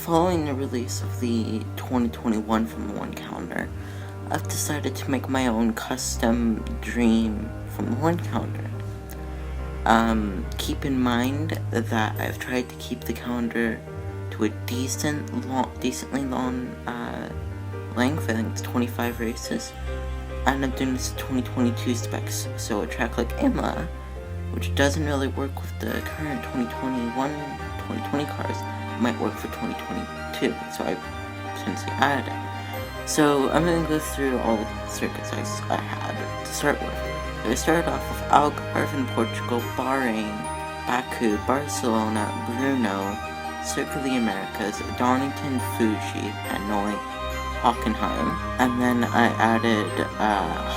following the release of the 2021 Formula 1 calendar, I've decided to make my own custom dream Formula 1 calendar. Keep in mind that I've tried to keep the calendar to a decently long length. I think it's 25 races. And I'm doing this 2022 specs, so a track like Imola, which doesn't really work with the current 2020 cars, might work for 2022, so I potentially added it. So I'm going to go through all the circuits I had to start with. So I started off with Algarve in Portugal, Bahrain, Baku, Barcelona, Brno, Circuit of the Americas, Donington, Fuji, Hanoi, Hockenheim, and then I added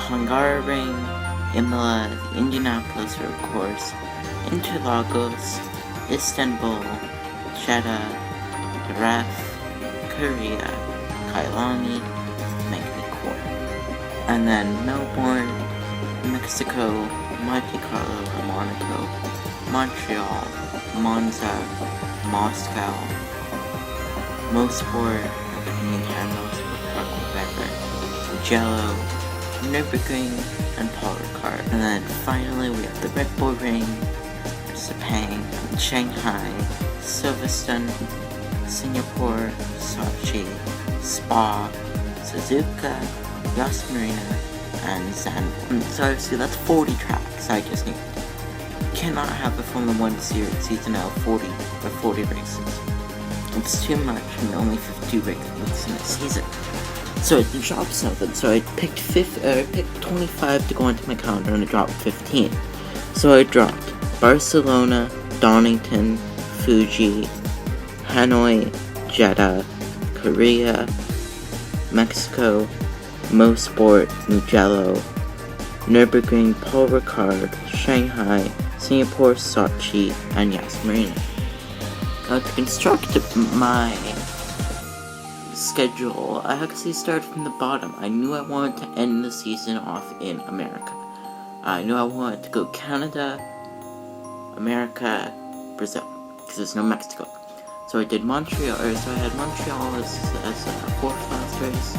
Hungaroring, Imola, Indianapolis road course, Interlagos, Istanbul, Jeddah, Jerez, Korea, Kailani, Mexico, and then Melbourne, Mexico, Monte Carlo, Monaco, Montreal, Monza, Moscow, Mosport, Jello, Nürburgring, and Paul Ricard. And then finally we have the Red Bull Ring, Sepang, Shanghai, Silverstone, Singapore, Sochi, Spa, Suzuka, Yas Marina, and Zandvoort. So obviously that's 40 tracks. I just cannot have a Formula 1 season of 40 races. It's too much and only 52 races in a season. So I dropped something. So I picked 25 to go into my calendar and I dropped 15. So I dropped Barcelona, Donington, Fuji, Hanoi, Jeddah, Korea, Mexico, Mosport, Mugello, Nürburgring, Paul Ricard, Shanghai, Singapore, Sochi, and Yas Marina. Now to construct my schedule, I actually started from the bottom. I knew I wanted to end the season off in America. I knew I wanted to go Canada, America, Brazil, because there's no Mexico. So I did Montreal, so I had Montreal as a fourth last race,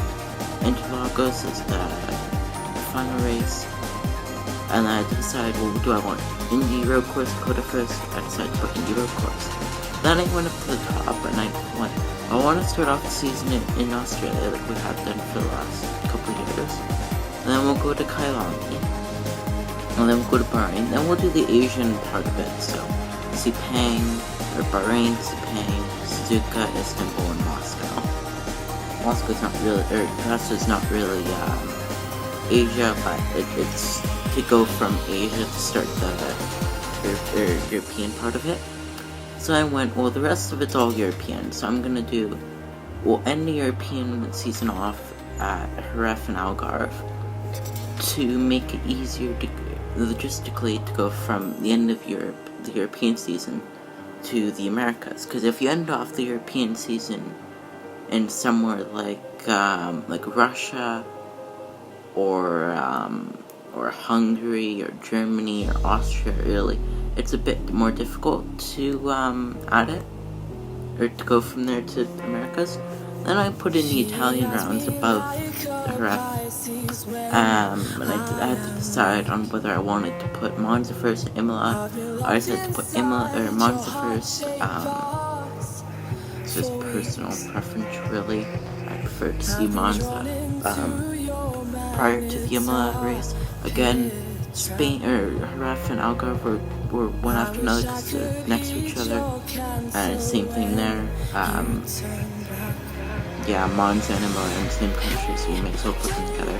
Interlagos as the final race, and I had to decide, well, do I want Indy Road Course to go to first? I decided to put Indy Road Course. Then I went up to the top, and I want to start off the season in Australia, like we have done for the last couple of years. And then we'll go to Kailani, and then we'll go to Bahrain. Then we'll do the Asian part of it, so Sepang, or Bahrain, Sepang, Suzuka, Istanbul, and Moscow. Moscow's not really, or Russia's not really Asia, but it's to go from Asia to start the European part of it. So I went, well, the rest of it's all European, so we'll end the European season off at Jerez and Algarve to make it easier logistically to go from the end of the European season to the Americas. Because if you end off the European season in somewhere like Russia or Hungary or Germany or Austria or Italy, it's a bit more difficult to add it, or to go from there to the Americas. Then I put in the Italian rounds above Jerez, and I had to decide on whether I wanted to put Monza first and Imola. I decided to put Monza first. It's just personal preference, really. I prefer to see Monza prior to the Imola race. Again, Spain or Jerez and Algarve were one after another because they're next to each other, and same thing there. Monza and Imola in the same country, so you may as well put them together.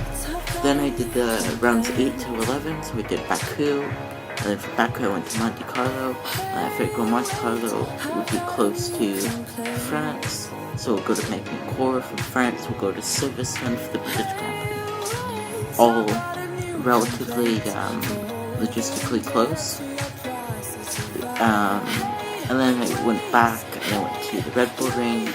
Then I did the rounds 8 to 11, so we did Baku, and then for Baku I went to Monte Carlo. I figured Monte Carlo would be close to France, so we'll go to Mexico. From France we'll go to Silverstone for the British Grand Prix. All relatively logistically close. And then I went back and I went to the Red Bull Ring,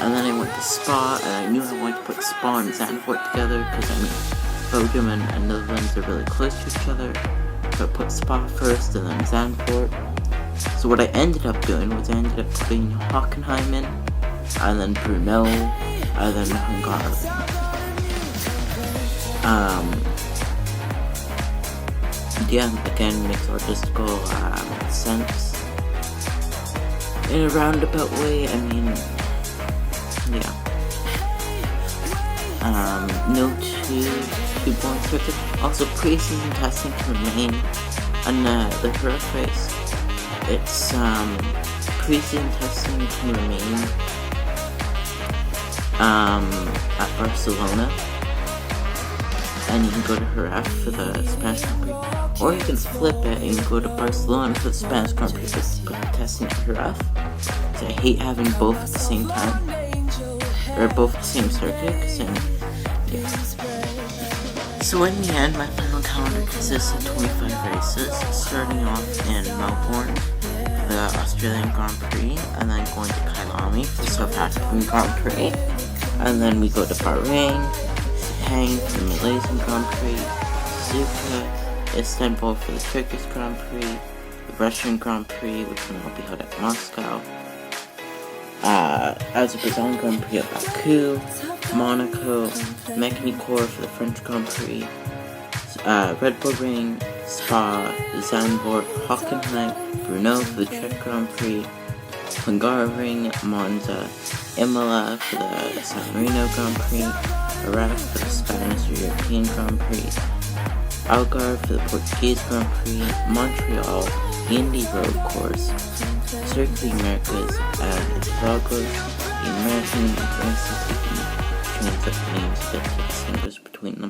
and then I went to Spa, and I knew I wanted to put Spa and Zandvoort together because Belgium and Netherlands are really close to each other. So I put Spa first and then Zandvoort. So what I ended up doing was I ended up putting Hockenheim in, and then Brno, and then Hungary. Yeah, again, makes logistical sense in a roundabout way. I mean, yeah. No two point circuit. Also, pre-season testing can remain on the Hurrah race. It's pre-season testing can remain at Barcelona, and you can go to Hurrah for the Spanish Grand Prix, or you can flip it and go to Barcelona for the Spanish Grand Prix for testing at Hurrah. So I hate having both at the same time, or both the same circuit, because then, yeah. So in the end, my final calendar consists of 25 races, starting off in Melbourne for the Australian Grand Prix, and then going to Kyalami for the South African Grand Prix, and then we go to Bahrain, Sepang for the Malaysian Grand Prix, Suzuka, Istanbul for the Turkish Grand Prix, the Russian Grand Prix, which will now be held at Moscow, Azerbaijan Grand Prix at Baku, Monaco, Mechanicourt for the French Grand Prix, Red Bull Ring, Spa, Zandvoort, Hockenheim, Brno for the Czech Grand Prix, Hungaroring, Monza, Imola for the San Marino Grand Prix, Arras for the Spanish or European Grand Prix, Algarve for the Portuguese Grand Prix, Montreal, the Indy Road Course, Circuit of the Americas, and Hidalgo, the American races, trains that names that distinguish between them.